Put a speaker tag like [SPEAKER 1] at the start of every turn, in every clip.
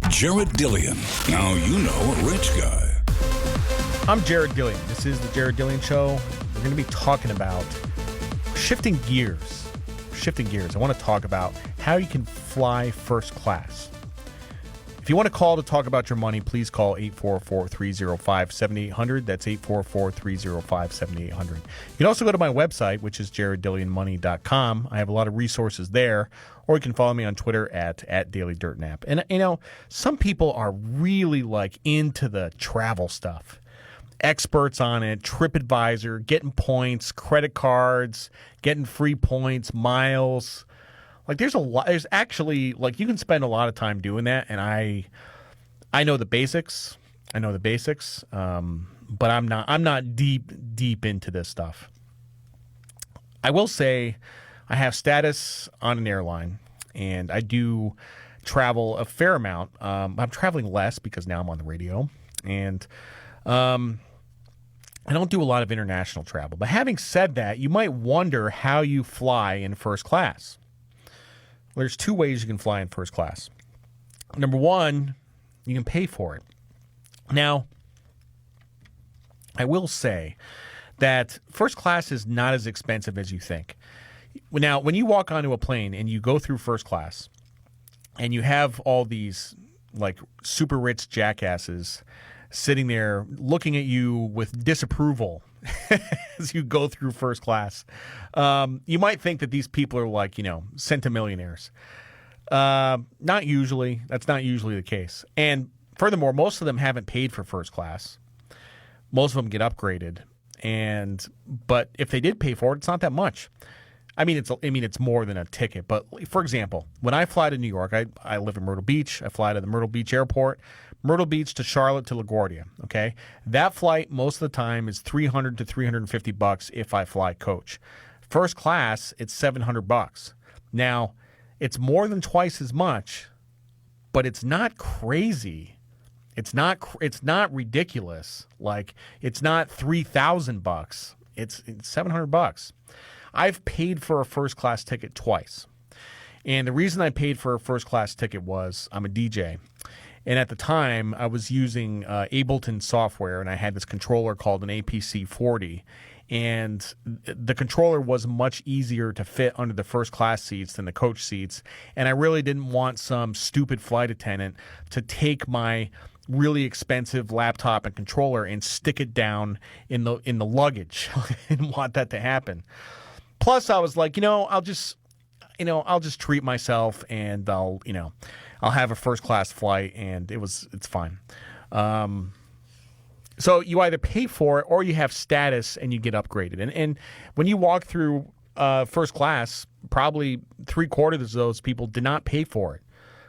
[SPEAKER 1] Jared Dillian. Now you know a rich guy.
[SPEAKER 2] I'm Jared Dillian. This is the Jared Dillian Show. We're going to be talking about shifting gears. I want to talk about how you can fly first class. If you want to call to talk about your money, please call 844-305-7800. That's 844-305-7800. You can also go to my website, which is jareddillianmoney.com. I have a lot of resources there. Or you can follow me on Twitter at DailyDirtNap. And, you know, some people are really, into the travel stuff. Experts on it, TripAdvisor, getting points, credit cards, getting free points, miles. There's a lot. There's actually, you can spend a lot of time doing that, and I know the basics. But I'm not deep into this stuff. I will say I have status on an airline, and I do travel a fair amount. I'm traveling less because now I'm on the radio, and I don't do a lot of international travel. But having said that, you might wonder how you fly in first class. Well, there's two ways you can fly in first class. Number one, you can pay for it. Now, I will say that first class is not as expensive as you think. Now, when you walk onto a plane and you go through first class and you have all these super rich jackasses sitting there looking at you with disapproval as you go through first class, you might think that these people are centimillionaires. Not usually. That's not usually the case. And furthermore, most of them haven't paid for first class. Most of them get upgraded. But if they did pay for it, it's not that much. I mean, it's more than a ticket. But for example, when I fly to New York, I live in Myrtle Beach. I fly to the Myrtle Beach airport, Myrtle Beach to Charlotte to LaGuardia. Okay, that flight most of the time is $300 to $350 if I fly coach. First class, it's $700. Now, it's more than twice as much, but it's not crazy. It's not ridiculous. It's not $3,000. It's $700. I've paid for a first class ticket twice. And the reason I paid for a first class ticket was I'm a DJ. And at the time, I was using Ableton software, and I had this controller called an APC 40. And the controller was much easier to fit under the first class seats than the coach seats. And I really didn't want some stupid flight attendant to take my really expensive laptop and controller and stick it down in the luggage. I didn't want that to happen. Plus, I was like, I'll just treat myself, and I'll have a first class flight, and it's fine. So you either pay for it or you have status and you get upgraded. And when you walk through first class, probably 3/4 of those people did not pay for it.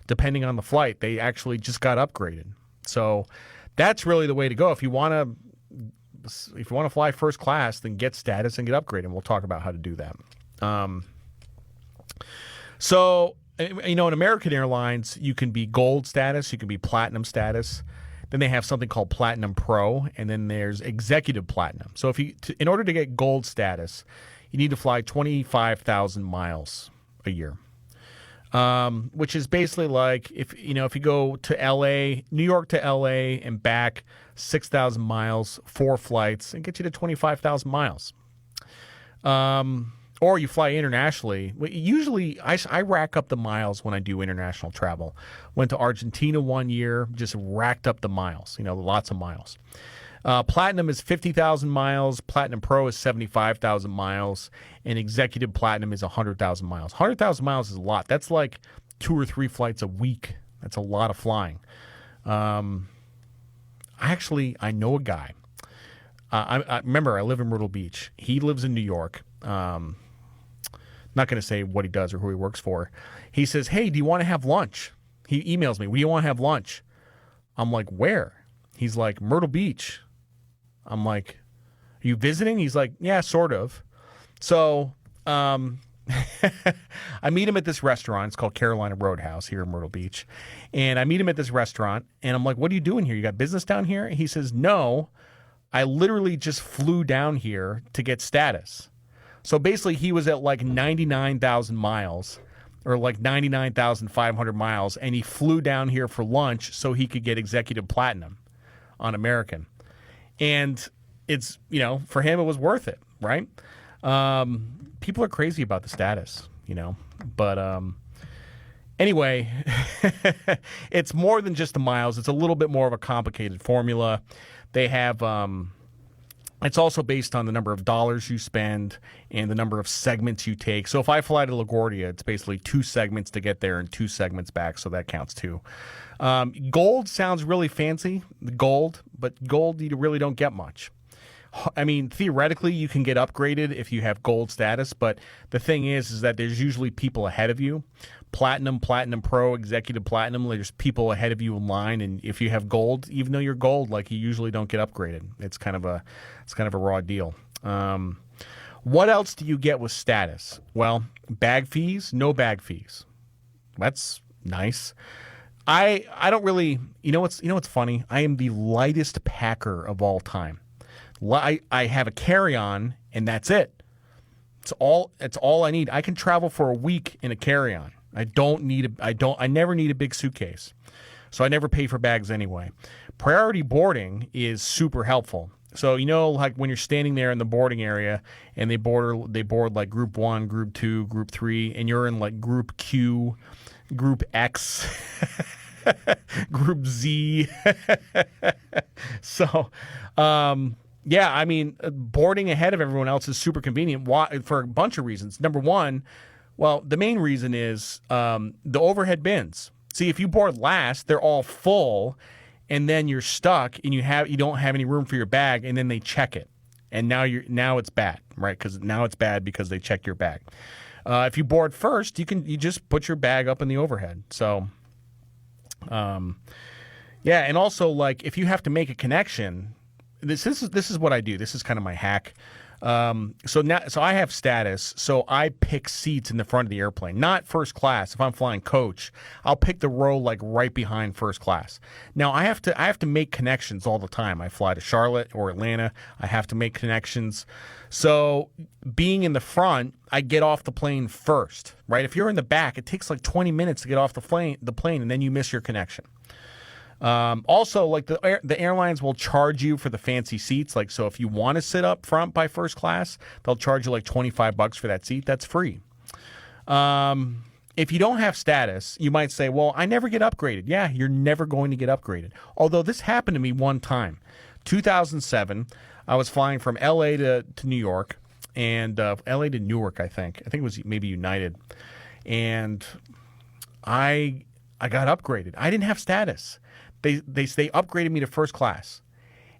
[SPEAKER 2] Depending on the flight, they actually just got upgraded. So that's really the way to go. If you want to fly first class, then get status and get upgraded. And we'll talk about how to do that. So, in American Airlines, you can be gold status, you can be platinum status. Then they have something called Platinum Pro, and then there's Executive Platinum. So in order to get gold status, you need to fly 25,000 miles a year, which is basically if you go to L.A., New York to L.A. and back 6,000 miles, 4 flights, and get you to 25,000 miles. Or you fly internationally. Usually, I rack up the miles when I do international travel. Went to Argentina one year, just racked up the miles, lots of miles. Platinum is 50,000 miles. Platinum Pro is 75,000 miles. And Executive Platinum is 100,000 miles. 100,000 miles is a lot. That's 2 or 3 flights a week. That's a lot of flying. I know a guy. I remember, I live in Myrtle Beach. He lives in New York. Not going to say what he does or who he works for. He says, "Hey, do you want to have lunch?" He emails me, "Do you want to have lunch?" I'm like, "Where?" He's like, "Myrtle Beach." I'm like, "Are you visiting?" He's like, "Yeah, sort of." So I meet him at this restaurant. It's called Carolina Roadhouse here in Myrtle Beach. And I meet him at this restaurant, and I'm like, "What are you doing here? You got business down here?" He says, "No, I literally just flew down here to get status." So basically he was at 99,000 miles, or like 99,500 miles, and he flew down here for lunch so he could get executive platinum on American. And it's, for him, it was worth it, right? People are crazy about the status, but anyway, it's more than just the miles. It's a little bit more of a complicated formula. They have, it's also based on the number of dollars you spend and the number of segments you take. So if I fly to LaGuardia, it's basically 2 segments to get there and 2 segments back, so that counts too. Gold sounds really fancy, but gold you really don't get much. I mean, theoretically, you can get upgraded if you have gold status, but the thing is that there's usually people ahead of you. Platinum, Platinum Pro, Executive Platinum, there's people ahead of you in line, and if you have gold, even though you're gold, like, you usually don't get upgraded. It's kind of a raw deal. What else do you get with status? Well, bag fees, no bag fees. That's nice. I don't really, what's funny? I am the lightest packer of all time. I have a carry-on, and that's it. It's all I need. I can travel for a week in a carry-on. I never need a big suitcase. So I never pay for bags anyway. Priority boarding is super helpful. So, like when you're standing there in the boarding area and they board like group 1, group 2, group 3, and you're in like group Q, group X, group Z. So, yeah, I mean, boarding ahead of everyone else is super convenient for a bunch of reasons. Number one, well, the main reason is the overhead bins. See, if you board last, they're all full, and then you're stuck, and you don't have any room for your bag, and then they check it, and now it's bad, right? Because now it's bad because they check your bag. If you board first, you just put your bag up in the overhead. So, yeah, and also like if you have to make a connection. This is what I do. This is kind of my hack. So I have status. So I pick seats in the front of the airplane, not first class. If I'm flying coach, I'll pick the row like right behind first class. Now I have to make connections all the time. I fly to Charlotte or Atlanta. I have to make connections. So being in the front, I get off the plane first, right? If you're in the back, it takes like 20 minutes to get off the plane, and then you miss your connection. Also, like the airlines will charge you for the fancy seats. Like, so if you want to sit up front by first class, they'll charge you like $25 for that seat. That's free. If you don't have status, you might say, well, I never get upgraded. Yeah, you're never going to get upgraded. Although this happened to me one time. 2007, I was flying from LA to New York, and LA to Newark, I think. I think it was maybe United. And I got upgraded. I didn't have status. They upgraded me to first class,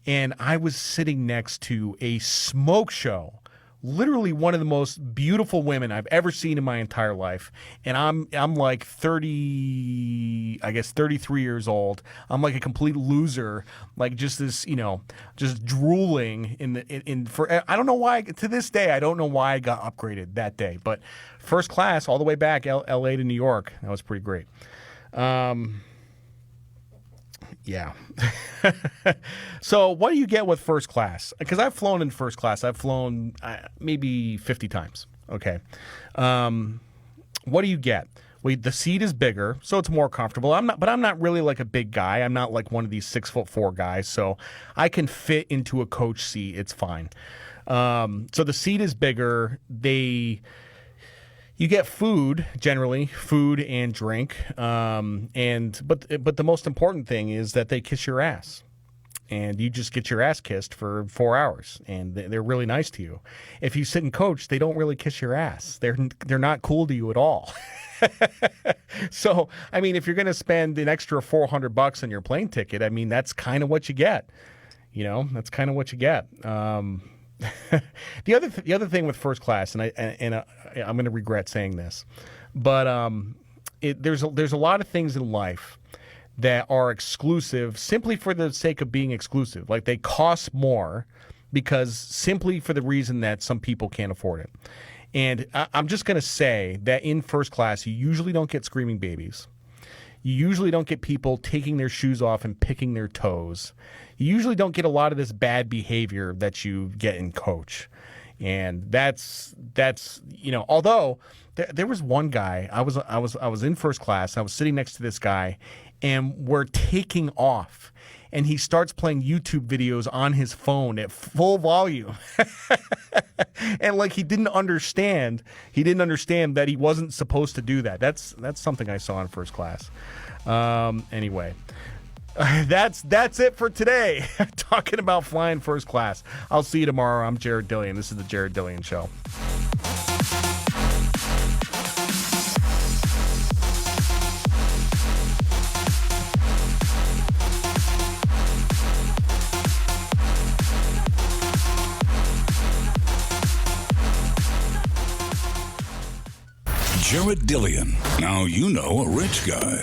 [SPEAKER 2] and I was sitting next to a smoke show, literally one of the most beautiful women I've ever seen in my entire life. And I'm like 33 years old. I'm like a complete loser, like just this, just drooling I don't know why, to this day I don't know why I got upgraded that day, but first class all the way back LA to New York. That was pretty great. Yeah. So what do you get with first class? Because I've flown in first class. I've flown maybe 50 times. Okay. What do you get? Well, the seat is bigger, so it's more comfortable. I'm not really like a big guy. I'm not like one of these 6'4" guys, so I can fit into a coach seat. It's fine. So the seat is bigger. You get food, generally, food and drink, but the most important thing is that they kiss your ass, and you just get your ass kissed for 4 hours, and they're really nice to you. If you sit in coach, they don't really kiss your ass. They're not cool to you at all. So, I mean, if you're going to spend an extra $400 on your plane ticket, I mean, that's kind of what you get. That's kind of what you get. The other thing with first class, and I'm going to regret saying this, but there's a lot of things in life that are exclusive simply for the sake of being exclusive. Like they cost more because simply for the reason that some people can't afford it. And I'm just going to say that in first class, you usually don't get screaming babies. You usually don't get people taking their shoes off and picking their toes. You usually don't get a lot of this bad behavior that you get in coach. And that's although there was one guy, I was in first class, I was sitting next to this guy, and we're taking off. And he starts playing YouTube videos on his phone at full volume. And like he didn't understand that he wasn't supposed to do that. That's something I saw in first class. Anyway, that's it for today. Talking about flying first class. I'll see you tomorrow. I'm Jared Dillian. This is the Jared Dillian Show.
[SPEAKER 1] Jared Dillian. Now you know a rich guy.